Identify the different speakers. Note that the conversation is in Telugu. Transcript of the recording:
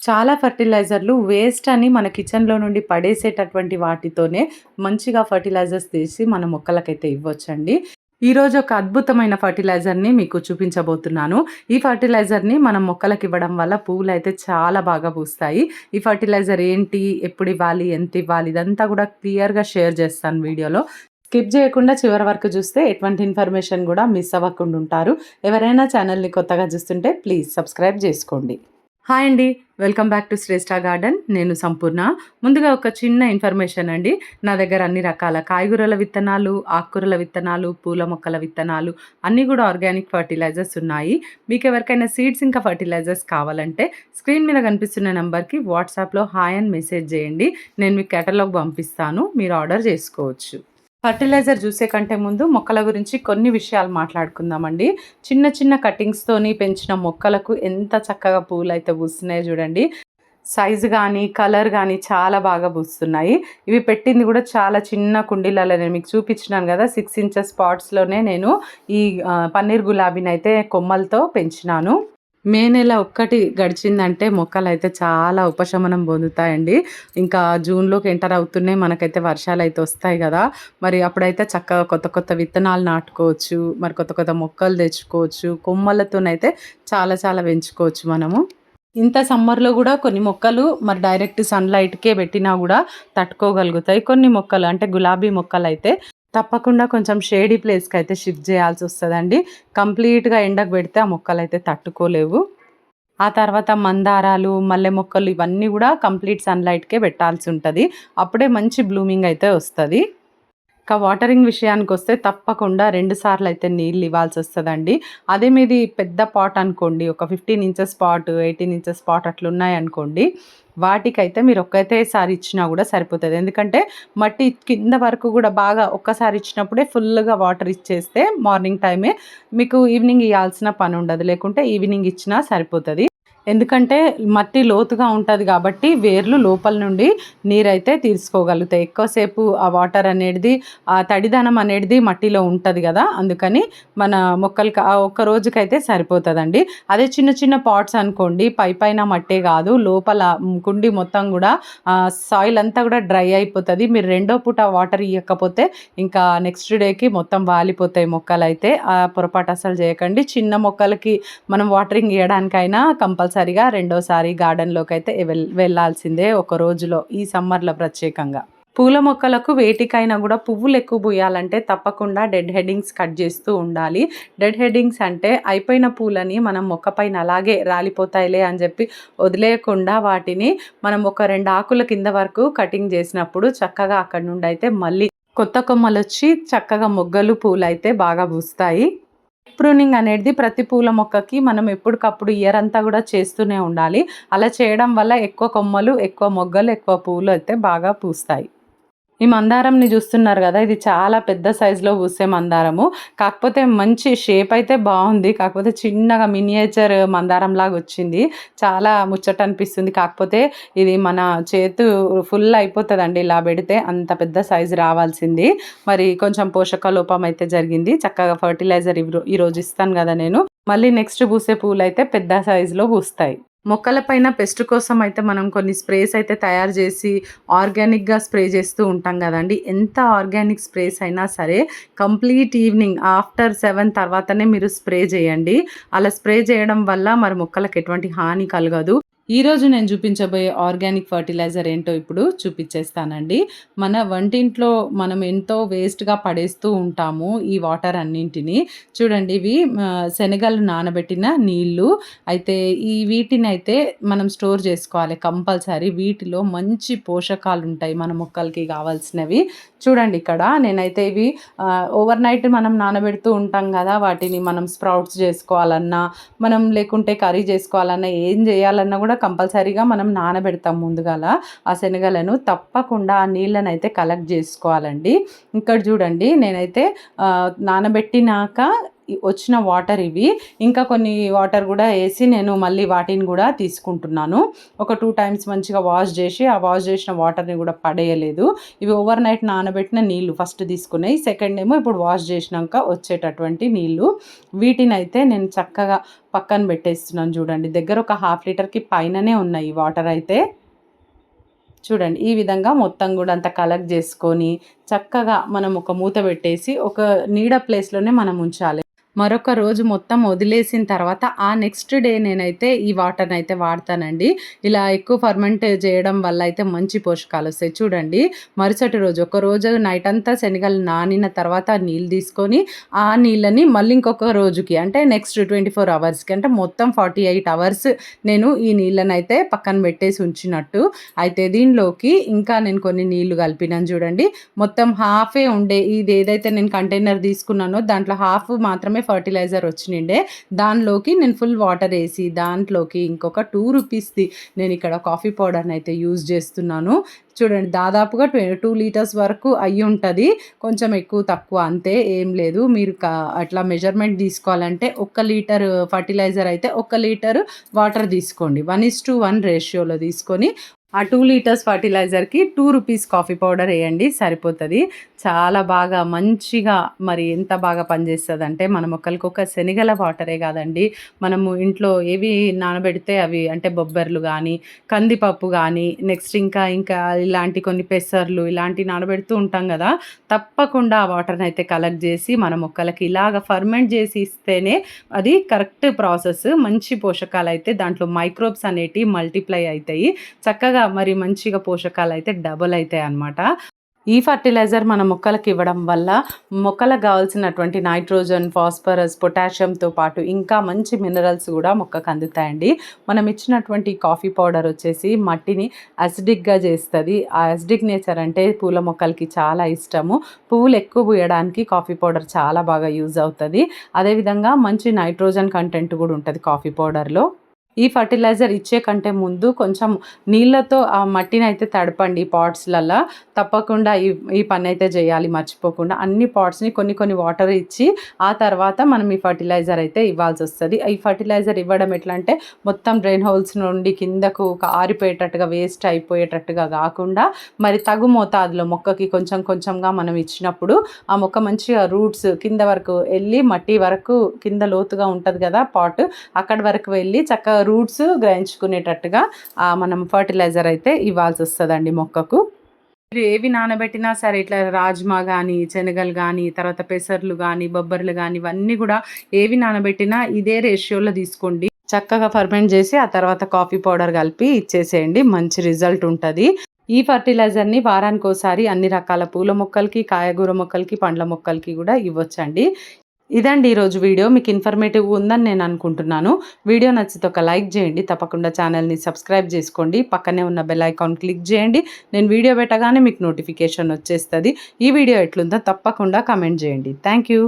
Speaker 1: చాలా ఫెర్టిలైజర్లు వేస్ట్ అని మన కిచెన్‌లో నుండి పడేసేటటువంటి వాటితోనే మంచిగా ఫెర్టిలైజర్స్ తీసి మన మొక్కలకైతే ఇవ్వొచ్చండి. ఈరోజు ఒక అద్భుతమైన ఫెర్టిలైజర్‌ని మీకు చూపించబోతున్నాను. ఈ ఫెర్టిలైజర్‌ని మనం మొక్కలకివ్వడం వల్ల పువ్వులైతే చాలా బాగా పూస్తాయి. ఈ ఫెర్టిలైజర్ ఏంటి? ఎప్పుడివ్వాలి? ఎంతివ్వాలి? ఇదంతా గూడా క్లియర్‌గా షేర్ చేస్తాను వీడియోలో. స్కిప్ చేయకుండా చివరి వరకు చూస్తే ఎటువంటి ఇన్ఫర్మేషన్ గూడా మిస్ అవ్వకుండా ఉంటారు. ఎవరైనా ఛానల్‌ని కొత్తగా చూస్తుంటే ప్లీజ్ సబ్స్క్రైబ్ జేసుకోండి. హాయ్ అండి. Welcome back to Shreshtha garden. నేను సంపూర్ణ. ముందుగా ఒక చిన్న ఇన్ఫర్మేషన్ అండి. నా దగ్గర అన్ని రకాల కాయగూరల విత్తనాలు, ఆకుకూరల విత్తనాలు, పూల మొక్కల విత్తనాలు అన్నీ గూడా ఆర్గానిక్ ఫెర్టిలైజర్స్ ఉన్నాయి. మీకెవరికైనా సీడ్స్ ఇంకా ఫెర్టిలైజర్స్ కావాలంటే స్క్రీన్ మీద కనిపిస్తున్న నంబర్‌కి వాట్సాప్‌లో హాయ్ అని మెసేజ్ చేయండి. నేను మీకు కేటలాగ్ పంపిస్తాను. మీరు ఆర్డర్ చేసుకోవచ్చు. ఫర్టిలైజర్ చూసే కంటే ముందు మొక్కల గురించి కొన్ని విషయాలు మాట్లాడుకుందామండి. చిన్న చిన్న కటింగ్స్‌తోని పెంచిన మొక్కలకు ఎంత చక్కగా పూలైతే పూస్తున్నాయో చూడండి. సైజు గానీ, కలర్ గానీ చాలా బాగా పూస్తున్నాయి. ఇవి పెట్టింది కూడా చాలా చిన్న కుండీలలో నేను మీకు చూపించినాను కదా! 6 ఇంచెస్ పాట్స్‌లోనే నేను ఈ పన్నీర్ గులాబీనైతే కొమ్మలతో పెంచినాను. మే నెల ఒక్కటి గడిచిందంటే మొక్కలైతే చాలా ఉపశమనం పొందుతాయండి. ఇంకా జూన్‌లోకి ఎంటర్ అవుతూనే మనకైతే వర్షాలైతే వస్తాయి గదా! మరి అప్పుడైతే చక్కగా కొత్త కొత్త విత్తనాలు నాటుకోవచ్చు. మరి కొత్త కొత్త మొక్కలు తెచ్చుకోవచ్చు. కొమ్మలతోనైతే చాలా చాలా పెంచుకోవచ్చు మనము. ఇంత సమ్మర్‌లో గూడా కొన్ని మొక్కలు మరి డైరెక్ట్ సన్‌లైట్‌కే పెట్టినా గూడా తట్టుకోగలుగుతాయి. కొన్ని మొక్కలు అంటే గులాబీ మొక్కలైతే తప్పకుండా కొంచెం షేడీ ప్లేస్‌కైతే షిఫ్ట్ చేయాల్సొస్తదండి. కంప్లీట్‌గా ఎండకు పెడితే ఆ మొక్కలైతే తట్టుకోలేవు. ఆ తర్వాత మందారాలు, మల్లె మొక్కలు ఇవన్నీ గూడా కంప్లీట్ సన్‌లైట్‌కే పెట్టాల్సుంటది. అప్పుడే మంచి బ్లూమింగ్ అయితే వస్తది. ఇక వాటరింగ్ విషయానికొస్తే తప్పకుండా 2 సార్లయితే నీళ్ళు ఇవ్వాల్సొస్తదండి. అదే మీది పెద్ద పాట్ అనుకోండి, ఒక 15 ఇంచెస్ పాట్, 18 ఇంచెస్ పాట్ అట్లున్నాయనుకోండి, వాటికైతే మీరు ఒక్కటేసారి ఇచ్చినా గూడా సరిపోతది. ఎందుకంటే మట్టి కింద వరకు గూడా బాగా ఒక్కసారి ఇచ్చినప్పుడే ఫుల్‌గా వాటర్ ఇచ్చేస్తే మార్నింగ్ టైమే మీకు ఈవినింగ్ ఇయ్యాల్సిన పనుండదు. లేకుంటే ఈవినింగ్ ఇచ్చినా సరిపోతది. ఎందుకంటే మట్టి లోతుగా ఉంటది గాబట్టి వేర్లు లోపల నుండి నీరైతే తీసుకోగలుగుతాయి. ఎక్కువసేపు ఆ వాటర్ అనేది ఆ తడిదనం అనేది మట్టిలో ఉంటది గదా! అందుకని మన మొక్కలకి ఆ ఒక్క రోజుకైతే సరిపోతదండి. అదే చిన్న చిన్న పాట్స్ అనుకోండి పైపైన మట్టే గాదు లోపల కుండీ మొత్తం గూడా సాయిల్ అంతా గూడా డ్రై అయిపోతది. మీరు రెండో పూట వాటర్ ఇయ్యకపోతే ఇంకా నెక్స్ట్ డేకి మొత్తం వాలిపోతాయి మొక్కలైతే. ఆ పొరపాటు అస్సలు జేయకండి. చిన్న మొక్కలకి మనం వాటరింగ్ ఇయ్యడానికైనా కంపల్సరీగా రెండోసారి గార్డెన్‌లోకైతే వెళ్ళాల్సిందే ఒక రోజులో ఈ సమ్మర్‌లో ప్రత్యేకంగా. పూల మొక్కలకు వేటికైనా గూడా పువ్వులెక్కువ పూయాలంటే తప్పకుండా డెడ్ హెడ్డింగ్స్ కట్ జేస్తూ ఉండాలి. డెడ్ హెడ్డింగ్స్ అంటే అయిపోయిన పూలని మనం మొక్క పైన అలాగే రాలిపోతాయిలే అని జెప్పి వదిలేయకుండా వాటిని మనం ఒక 2 ఆకుల కింద వరకు కటింగ్ జేసినప్పుడు చక్కగా అక్కడి నుండైతే మళ్ళీ కొత్త కొమ్మలొచ్చి చక్కగా మొగ్గలు, పూలైతే బాగా పూస్తాయి. ప్రూనింగ్ అనేది ప్రతి పూల మొక్కకి మనం ఎప్పటికప్పుడు ఇయర్ అంతా గూడా చేస్తూనే ఉండాలి. అలా చేయడం వల్ల ఎక్కువ కొమ్మలు, ఎక్కువ మొగ్గలు, ఎక్కువ పూలు అయితే బాగా పూస్తాయి. ఈ మందారంని చూస్తున్నారు గదా! ఇది చాలా పెద్ద సైజులో పూసే మందారము. కాకపోతే మంచి షేప్ అయితే బావుంది. కాకపోతే చిన్నగా మినియేచర్ మందారంలాగొచ్చింది. చాలా ముచ్చట అనిపిస్తుంది. కాకపోతే ఇది మన చేతు ఫుల్ అయిపోతదండి ఇలా బెడితే. అంత పెద్ద సైజు రావాల్సింది. మరి కొంచెం పోషక లోపం అయితే జరిగింది. చక్కగా ఫెర్టిలైజర్ ఈరోజు ఇస్తాను గదా నేను. మళ్ళీ నెక్స్ట్ పూసే పూలైతే పెద్ద సైజులో పూస్తాయి. మొక్కల పైన పెస్ట్ కోసం అయితే మనం కొన్ని స్ప్రేస్ అయితే తయారు చేసి ఆర్గానిక్‌గా స్ప్రే చేస్తూ ఉంటాం గదండీ! ఎంత ఆర్గానిక్ స్ప్రేస్ అయినా సరే కంప్లీట్ ఈవినింగ్ ఆఫ్టర్ 7 తర్వాతనే మీరు స్ప్రే చేయండి. అలా స్ప్రే చేయడం వల్ల మరి మొక్కలకు ఎటువంటి హాని కలగదు. ఈరోజు నేను చూపించబోయే ఆర్గానిక్ ఫెర్టిలైజర్ ఏంటో ఇప్పుడు చూపించేస్తానండి. మన వంటింట్లో మనం ఎంతో వేస్ట్‌గా పడేస్తూ ఉంటాము ఈ వాటర్ అన్నింటిని. చూడండి ఇవి శనగలు నానబెట్టిన నీళ్ళు. అయితే వీటినైతే మనం స్టోర్ చేసుకోవాలి కంపల్సరీ. వీటిలో మంచి పోషకాలుంటాయి మన మొక్కలకి కావాల్సినవి. చూడండి ఇక్కడ నేనైతే ఇవి ఓవర్ నైట్ మనం నానబెడుతూ ఉంటాం గదా! వాటిని మనం స్ప్రౌట్స్ చేసుకోవాలన్నా, మనం లేకుంటే కర్రీ చేసుకోవాలన్నా, ఏం చేయాలన్నా గూడా కంపల్సరీగా మనం నానబెడతాం ముందుగాల. ఆ శనగలను తప్పకుండా ఆ నీళ్ళనైతే కలెక్ట్ జేసుకోవాలండి. ఇక్కడ చూడండి నేనైతే నానబెట్టినాక వచ్చిన వాటర్ ఇవి. ఇంకా కొన్ని వాటర్ కూడా వేసి నేను మళ్ళీ వాటిని కూడా తీసుకుంటున్నాను. ఒక 2 టైమ్స్ మంచిగా వాష్ చేసి ఆ వాష్ చేసిన వాటర్ని కూడా పడేయలేదు. ఇవి ఓవర్ నైట్ నానబెట్టిన నీళ్ళు ఫస్ట్ తీసుకున్నాయి. సెకండ్ ఏమో ఇప్పుడు వాష్ చేసినాక వచ్చేటటువంటి నీళ్ళు. వీటినైతే నేను చక్కగా పక్కన పెట్టేస్తున్నాను. చూడండి, దగ్గర ఒక 1/2 లీటర్కి పైననే ఉన్నాయి ఈ వాటర్ అయితే. చూడండి, ఈ విధంగా మొత్తం కూడా అంతా కలెక్ట్ చేసుకొని చక్కగా మనం ఒక మూత పెట్టేసి ఒక నీడ ప్లేస్లోనే మనం ఉంచాలి. మరొక రోజు మొత్తం వదిలేసిన తర్వాత ఆ నెక్స్ట్ డే నేనైతే ఈ వాటర్ని అయితే వాడతానండి. ఇలా ఎక్కువ ఫర్మెంట్ చేయడం వల్ల అయితే మంచి పోషకాలు వస్తాయి. చూడండి, మరుసటి రోజు ఒక రోజు నైట్ అంతా శనగలు నానిన తర్వాత నీళ్ళు తీసుకొని ఆ నీళ్ళని మళ్ళీ ఇంకొక రోజుకి అంటే నెక్స్ట్ 24 అవర్స్కి అంటే మొత్తం 48 అవర్స్ నేను ఈ నీళ్ళని అయితే పక్కన పెట్టేసి ఉంచినట్టు. అయితే దీనిలోకి ఇంకా నేను కొన్ని నీళ్లు కలిపినాను. చూడండి, మొత్తం హాఫే ఉండే ఇది ఏదైతే నేను కంటైనర్ తీసుకున్నానో దాంట్లో హాఫ్ మాత్రమే ఫర్టిలైజర్ వచ్చినిండే. దానిలోకి నేను ఫుల్ వాటర్ వేసి దాంట్లోకి ఇంకొక 2 రూపీస్ది నేను ఇక్కడ కాఫీ పౌడర్ని అయితే యూజ్ చేస్తున్నాను. చూడండి, దాదాపుగా 2 లీటర్స్ వరకు అయ్యి ఉంటుంది. కొంచెం ఎక్కువ తక్కువ అంతే, ఏం లేదు. మీరు అట్లా మెజర్మెంట్ తీసుకోవాలంటే 1 లీటర్ ఫర్టిలైజర్ అయితే 1 లీటర్ వాటర్ తీసుకోండి. 1:1 రేషియోలో తీసుకొని ఆ 2 లీటర్స్ ఫర్టిలైజర్కి 2 రూపీస్ కాఫీ పౌడర్ వేయండి, సరిపోతుంది. చాలా బాగా మంచిగా మరి ఎంత బాగా పనిచేస్తుంది అంటే మన మొక్కలకొక శనగల వాటరే కాదండి, మనము ఇంట్లో ఏవి నానబెడితే అవి అంటే బొబ్బర్లు కానీ కందిపప్పు కానీ నెక్స్ట్ ఇంకా ఇంకా ఇలాంటి కొన్ని పెసర్లు ఇలాంటివి నానబెడుతూ ఉంటాం కదా, తప్పకుండా ఆ వాటర్ని అయితే కలెక్ట్ చేసి మన మొక్కలకి ఇలాగ ఫర్మెంట్ చేసి ఇస్తేనే అది కరెక్ట్ ప్రాసెస్. మంచి పోషకాలు అయితే దాంట్లో మైక్రోబ్స్ అనేటివి మల్టిప్లై అవుతాయి. చక్కగా మరి మంచిగా పోషకాలు అయితే డబుల్ అవుతాయి అన్నమాట. ఈ ఫర్టిలైజర్ మన మొక్కలకు ఇవ్వడం వల్ల మొక్కలకు కావాల్సినటువంటి నైట్రోజన్, ఫాస్ఫరస్, పొటాషియంతో పాటు ఇంకా మంచి మినరల్స్ కూడా మొక్కకు అందుతాయండి. మనం ఇచ్చినటువంటి కాఫీ పౌడర్ వచ్చేసి మట్టిని అసిడిక్గా చేస్తుంది. ఆ అసిడిక్ నేచర్ అంటే పూల మొక్కలకి చాలా ఇష్టము. పువ్వులు ఎక్కువ పూయడానికి కాఫీ పౌడర్ చాలా బాగా యూజ్ అవుతుంది. అదేవిధంగా మంచి నైట్రోజన్ కంటెంట్ కూడా ఉంటుంది కాఫీ పౌడర్లో. ఈ ఫర్టిలైజర్ ఇచ్చే కంటే ముందు కొంచెం నీళ్ళతో ఆ మట్టిని అయితే తడపండి పాట్స్లలో. తప్పకుండా ఈ పని అయితే చేయాలి మర్చిపోకుండా. అన్ని పాట్స్ని కొన్ని వాటర్ ఇచ్చి ఆ తర్వాత మనం ఈ ఫర్టిలైజర్ అయితే ఇవ్వాల్సి వస్తుంది. ఈ ఫర్టిలైజర్ ఇవ్వడం ఎట్లా అంటే మొత్తం డ్రైన్ హోల్స్ నుండి కిందకు ఆరిపోయేటట్టుగా వేస్ట్ అయిపోయేటట్టుగా కాకుండా మరి తగు మోతాదులో మొక్కకి కొంచెంగా మనం ఇచ్చినప్పుడు ఆ మొక్క మంచిగా రూట్స్ కింద వరకు వెళ్ళి మట్టి వరకు కింద లోతుగా ఉంటుంది కదా పాట్, అక్కడి వరకు వెళ్ళి చక్కగా రూట్స్ గ్రహించుకునేటట్టుగా మనం ఫర్టిలైజర్ అయితే ఇవ్వాల్సి వస్తుందండి మొక్కకు. మీరు ఏవి నానబెట్టినా సరే ఇట్లా రాజ్మా కానీ శనగలు కానీ తర్వాత పెసర్లు కానీ బొబ్బర్లు కానీ ఇవన్నీ కూడా ఏవి నానబెట్టినా ఇదే రేషియోలో తీసుకోండి. చక్కగా ఫర్మెంట్ చేసి ఆ తర్వాత కాఫీ పౌడర్ కలిపి ఇచ్చేసేయండి, మంచి రిజల్ట్ ఉంటుంది. ఈ ఫర్టిలైజర్ని వారానికి ఒకసారి అన్ని రకాల పూల మొక్కలకి, కాయగూర మొక్కలకి, పండ్ల మొక్కలకి కూడా ఇవ్వచ్చండి. ఇదండి ఈరోజు వీడియో. మీకు ఇన్ఫర్మేటివ్ ఉందని నేను అనుకుంటున్నాను. వీడియో నచ్చితే ఒక లైక్ చేయండి, తప్పకుండా ఛానల్ని సబ్స్క్రైబ్ చేసుకోండి, పక్కనే ఉన్న బెల్ ఐకాన్ క్లిక్ చేయండి. నేను వీడియో పెట్టగానే మీకు నోటిఫికేషన్ వచ్చేస్తుంది. ఈ వీడియో ఎట్లుందో తప్పకుండా కమెంట్ చేయండి. Thank you.